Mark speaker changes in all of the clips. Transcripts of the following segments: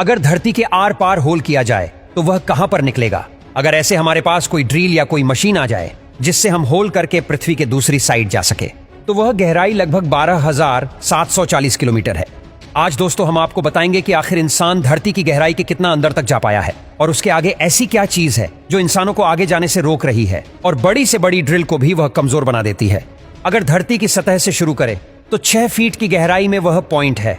Speaker 1: अगर धरती के आर पार होल किया जाए तो वह कहां पर निकलेगा? अगर ऐसे हमारे पास कोई ड्रिल या कोई मशीन आ जाए जिससे हम होल करके पृथ्वी के दूसरी साइड जा सके, तो वह गहराई लगभग 12,740 किलोमीटर है। आज दोस्तों हम आपको बताएंगे कि आखिर इंसान धरती की गहराई के कितना अंदर तक जा पाया है और उसके आगे ऐसी क्या चीज है जो इंसानों को आगे जाने से रोक रही है और बड़ी से बड़ी ड्रिल को भी वह कमजोर बना देती है। अगर धरती की सतह से शुरू करें तो 6 फीट की गहराई में वह पॉइंट है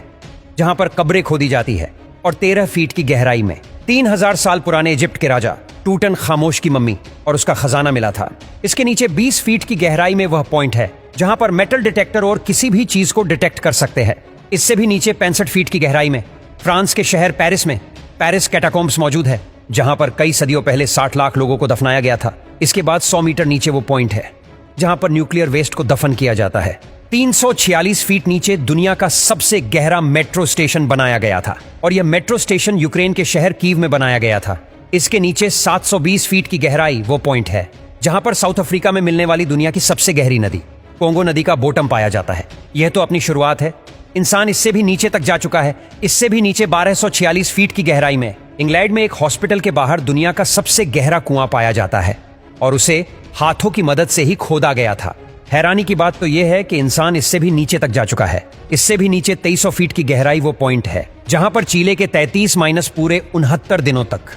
Speaker 1: जहां पर कब्रें खोदी जाती है और 13 फीट की गहराई में 3000 साल पुराने इजिप्ट के राजा टूटन खामोश की मम्मी और उसका खजाना मिला था। इसके नीचे 20 फीट की गहराई में वह पॉइंट है जहां पर मेटल डिटेक्टर और किसी भी चीज को डिटेक्ट कर सकते हैं। इससे भी नीचे 65 फीट की गहराई में फ्रांस के शहर पेरिस में पेरिस कैटाकोम्ब्स मौजूद है, जहां पर कई सदियों पहले 60 लाख लोगों को दफनाया गया था। इसके बाद 100 मीटर नीचे वो पॉइंट है जहां पर न्यूक्लियर वेस्ट को दफन किया जाता है। 346 फीट नीचे दुनिया का सबसे गहरा मेट्रो स्टेशन बनाया गया था और यह मेट्रो स्टेशन यूक्रेन के शहर कीव में बनाया गया था। इसके नीचे 720 फीट की गहराई वो पॉइंट है जहां पर साउथ अफ्रीका में मिलने वाली दुनिया की सबसे गहरी नदी कोंगो नदी का बॉटम पाया जाता है। यह तो अपनी शुरुआत है, इंसान इससे भी नीचे तक जा चुका है। इससे भी नीचे 1246 फीट की गहराई में इंग्लैंड में एक हॉस्पिटल के बाहर दुनिया का सबसे गहरा कुआं पाया जाता है और उसे हाथों की मदद से ही खोदा गया था। हैरानी की बात तो यह है कि इंसान इससे भी नीचे तक जा चुका है। इससे भी नीचे 2300 फीट की गहराई वो पॉइंट है जहां पर चीले के 33 माइनस पूरे 69 दिनों तक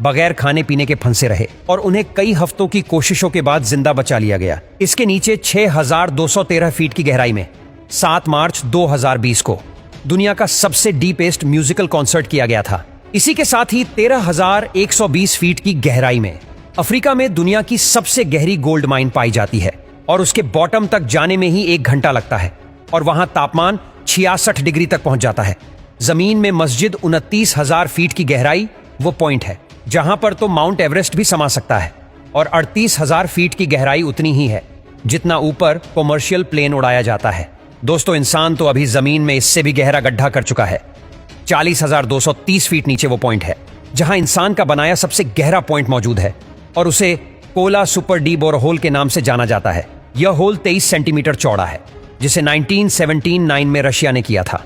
Speaker 1: बगैर खाने पीने के फंसे रहे और उन्हें कई हफ्तों की कोशिशों के बाद जिंदा बचा लिया गया। इसके नीचे 6213 फीट की गहराई में 7 मार्च 2020 को दुनिया का सबसे डीपेस्ट म्यूजिकल कॉन्सर्ट किया गया था। इसी के साथ ही 13,120 फीट की गहराई में अफ्रीका में दुनिया की सबसे गहरी गोल्ड माइन पाई जाती है और उसके बॉटम तक जाने में ही 1 घंटा लगता है और वहां तापमान 66 डिग्री तक पहुंच जाता है। जमीन में मस्जिद 29,000 फीट की गहराई वो पॉइंट है जहां पर तो माउंट एवरेस्ट भी समा सकता है और 38,000 फीट की गहराई उतनी ही है जितना ऊपर कॉमर्शियल प्लेन उड़ाया जाता है। दोस्तों इंसान तो अभी जमीन में इससे भी गहरा गड्ढा कर चुका है। 40,230 फीट नीचे वो पॉइंट है जहां इंसान का बनाया सबसे गहरा पॉइंट मौजूद है और उसे कोला सुपर डी बोरहोल के नाम से जाना जाता है। यह होल 23 सेंटीमीटर चौड़ा है जिसे 1979 में रशिया ने किया था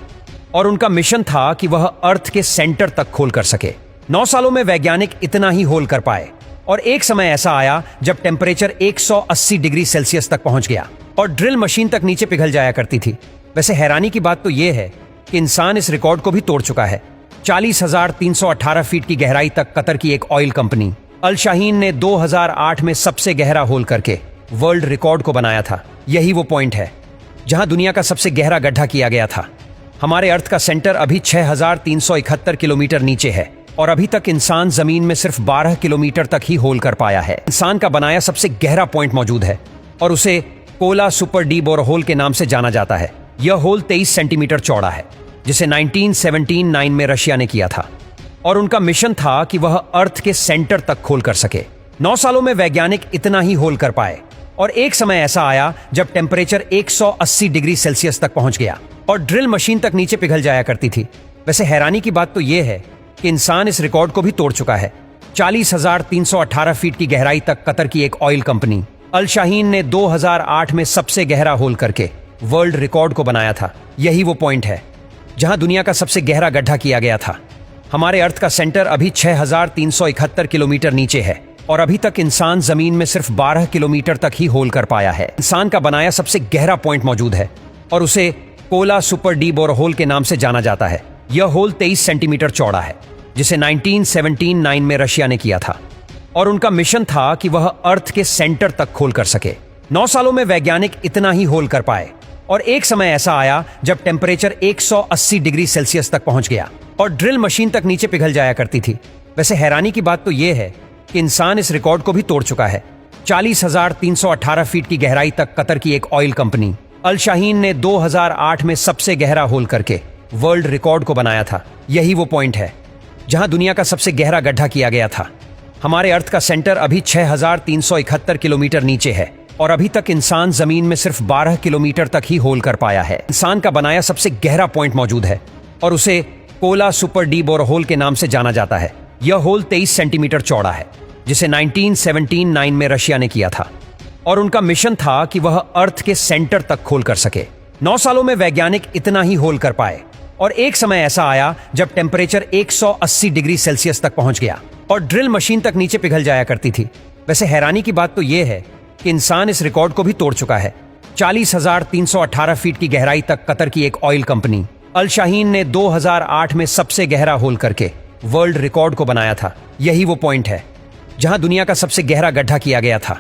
Speaker 1: और उनका मिशन था कि वह अर्थ के सेंटर तक खोल कर सके। 9 सालों में वैज्ञानिक इतना ही होल कर पाए और एक समय ऐसा आया जब टेम्परेचर 180 डिग्री सेल्सियस तक पहुंच गया और ड्रिल मशीन तक नीचे पिघल जाया करती थी। वैसे हैरानी की बात तो यह है कि इंसान इस रिकॉर्ड को भी तोड़ चुका है। 40,318 फीट की गहराई तक कतर की एक ऑयल कंपनी अल शाहीन ने 2008 में सबसे गहरा होल करके वर्ल्ड रिकॉर्ड को बनाया था। यही वो पॉइंट है जहां दुनिया का सबसे गहरा गड्ढा किया गया था। हमारे अर्थ का सेंटर अभी 6,371 किलोमीटर नीचे है और अभी तक इंसान जमीन में सिर्फ 12 किलोमीटर तक ही होल कर पाया है। इंसान का बनाया सबसे गहरा पॉइंट मौजूद है और उसे कोला सुपर डी बोरहोल के नाम से जाना जाता है। यह होल 23 सेंटीमीटर चौड़ा है जिसे 1979 में रशिया ने किया था और उनका मिशन था कि वह अर्थ के सेंटर तक खोल कर सके। 9 सालों में वैज्ञानिक इतना ही होल कर पाए और एक समय ऐसा आया जब टेम्परेचर 180 डिग्री सेल्सियस तक पहुंच गया और ड्रिल मशीन तक नीचे पिघल जाया करती थी। वैसे हैरानी की बात तो यह है कि इंसान इस रिकॉर्ड को भी तोड़ चुका है। 40,318 फीट की गहराई तक कतर की एक ऑयल कंपनी अल शाहीन ने 2008 में सबसे गहरा होल करके वर्ल्ड रिकॉर्ड को बनाया था। यही वो पॉइंट है जहां दुनिया का सबसे गहरा गड्ढा किया गया था। हमारे अर्थ का सेंटर अभी 6,371 किलोमीटर नीचे है और अभी तक इंसान जमीन में सिर्फ 12 किलोमीटर तक ही होल कर पाया है। इंसान का बनाया सबसे गहरा पॉइंट मौजूद है और उसे कोला सुपर डी बोरहोल के नाम से जाना जाता है। यह होल 23 सेंटीमीटर चौड़ा है जिसे 1979 में रशिया ने किया था और उनका मिशन था कि वह अर्थ के सेंटर तक खोल कर सके। 9 सालों में वैज्ञानिक इतना ही होल कर पाए और एक समय ऐसा आया जब टेम्परेचर 180 डिग्री सेल्सियस तक पहुंच गया और ड्रिल मशीन तक नीचे पिघल जाया करती थी। वैसे हैरानी की बात तो यह है कि इंसान इस रिकॉर्ड को भी तोड़ चुका है। 40,318 फीट की गहराई तक कतर की एक ऑयल कंपनी अल शाहीन ने 2008 में सबसे गहरा होल करके वर्ल्ड रिकॉर्ड को बनाया था। यही वो पॉइंट है जहां दुनिया का सबसे गहरा गड्ढा किया गया था। हमारे अर्थ का सेंटर अभी 6,371 किलोमीटर नीचे है और अभी तक इंसान जमीन में सिर्फ 12 किलोमीटर तक ही होल कर पाया है। इंसान का बनाया सबसे गहरा पॉइंट मौजूद है और उसे कोला सुपर डी बोरहोल के नाम से जाना जाता है। यह होल 23 सेंटीमीटर चौड़ा है जिसे 1979 में रशिया ने किया था और उनका मिशन था कि वह अर्थ के सेंटर तक खोल कर सके। 9 सालों में वैज्ञानिक इतना ही होल कर पाए और एक समय ऐसा आया जब टेम्परेचर 180 डिग्री सेल्सियस तक पहुंच गया और ड्रिल मशीन तक नीचे पिघल जाया करती थी। वैसे हैरानी की बात तो यह है कि इंसान इस रिकॉर्ड को भी तोड़ चुका है। 40,318 फीट की गहराई तक कतर की एक ऑयल कंपनी अल शाहीन ने 2008 में सबसे गहरा होल करके वर्ल्ड रिकॉर्ड को बनाया था। यही वो पॉइंट है जहां दुनिया का सबसे गहरा गड्ढा किया गया था।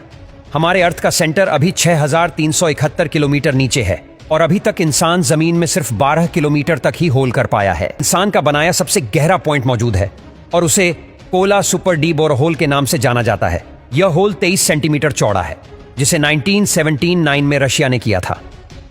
Speaker 1: हमारे अर्थ का सेंटर अभी 6,371 किलोमीटर नीचे है और अभी तक इंसान जमीन में सिर्फ 12 किलोमीटर तक ही होल कर पाया है। इंसान का बनाया सबसे गहरा पॉइंट मौजूद है और उसे कोला सुपर डीप बोरहोल के नाम से जाना जाता है। यह होल 23 सेंटीमीटर चौड़ा है जिसे 1979 में रशिया ने किया था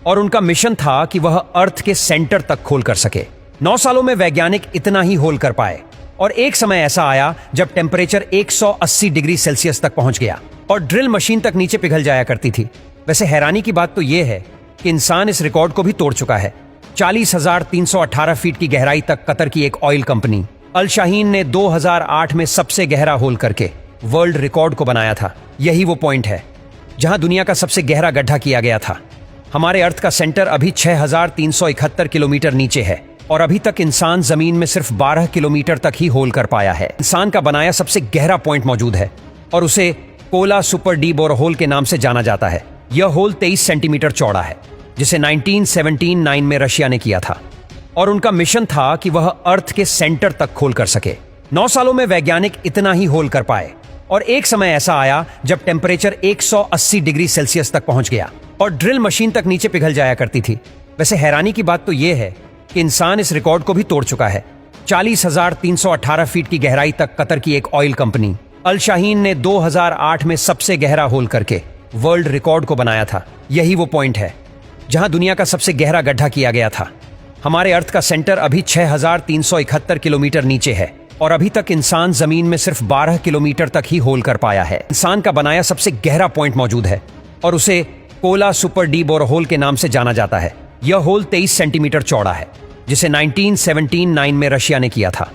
Speaker 1: और उनका मिशन था कि वह अर्थ के सेंटर तक खोल कर सके। 9 सालों में वैज्ञानिक इतना ही होल कर पाए और एक समय ऐसा आया जब टेम्परेचर 180 डिग्री सेल्सियस तक पहुंच गया और ड्रिल मशीन तक नीचे पिघल जाया करती थी। वैसे हैरानी की बात तो यह है कि इंसान इस रिकॉर्ड को भी तोड़ चुका है। 40,318 फीट की गहराई तक कतर की एक ऑयल कंपनी अल शाहीन ने 2008 में सबसे गहरा होल करके वर्ल्ड रिकॉर्ड को बनाया था। यही वो पॉइंट है जहां दुनिया का सबसे गहरा गड्ढा किया गया था। हमारे अर्थ का सेंटर अभी 6,371 किलोमीटर नीचे है और अभी तक इंसान जमीन में सिर्फ 12 किलोमीटर तक ही होल कर पाया है। इंसान का बनाया सबसे गहरा पॉइंट मौजूद है और उसे कोला सुपर डीप बोरहोल के नाम से जाना जाता है। यह होल 23 सेंटीमीटर चौड़ा है जिसे 1979 में रशिया ने किया था और उनका मिशन था कि वह अर्थ के सेंटर तक खोल कर सके। 9 सालों में वैज्ञानिक इतना ही होल कर पाए और एक समय ऐसा आया जब टेम्परेचर 180 डिग्री सेल्सियस तक पहुंच गया और ड्रिल मशीन तक नीचे पिघल जाया करती थी। वैसे हैरानी की बात तो यह है कि इंसान इस रिकॉर्ड को भी तोड़ चुका है। 40,318 फीट की गहराई तक कतर की एक ऑयल कंपनी अल शाहीन ने 2008 में सबसे गहरा होल करके वर्ल्ड रिकॉर्ड को बनाया था। यही वो पॉइंट है जहां दुनिया का सबसे गहरा गड्ढा किया गया था। हमारे अर्थ का सेंटर अभी 6,371 किलोमीटर नीचे है और अभी तक इंसान जमीन में सिर्फ 12 किलोमीटर तक ही होल कर पाया है। इंसान का बनाया सबसे गहरा पॉइंट मौजूद है और उसे कोला सुपर डीप बोरहोल के नाम से जाना जाता है। यह होल 23 सेंटीमीटर चौड़ा है जिसे 1979 में रशिया ने किया था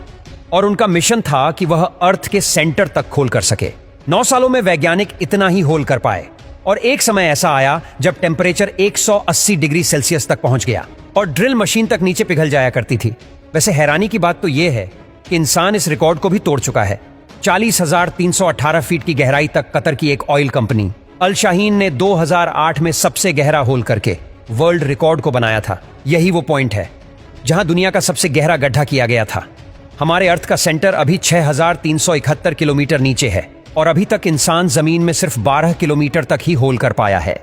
Speaker 1: और उनका मिशन था कि वह अर्थ के सेंटर तक खोल कर सके। 9 सालों में वैज्ञानिक इतना ही होल कर पाए और एक समय ऐसा आया जब टेम्परेचर 180 डिग्री सेल्सियस तक पहुंच गया और ड्रिल मशीन तक नीचे पिघल जाया करती थी। वैसे हैरानी की बात तो यह है कि इंसान इस रिकॉर्ड को भी तोड़ चुका है। 40,318 फीट की गहराई तक कतर की एक ऑयल कंपनी अल शाहीन ने 2008 में सबसे गहरा होल करके वर्ल्ड रिकॉर्ड को बनाया था। यही वो पॉइंट है जहां दुनिया का सबसे गहरा गड्ढा किया गया था। हमारे अर्थ का सेंटर अभी 6,371 किलोमीटर नीचे है और अभी तक इंसान जमीन में सिर्फ 12 किलोमीटर तक ही होल कर पाया है।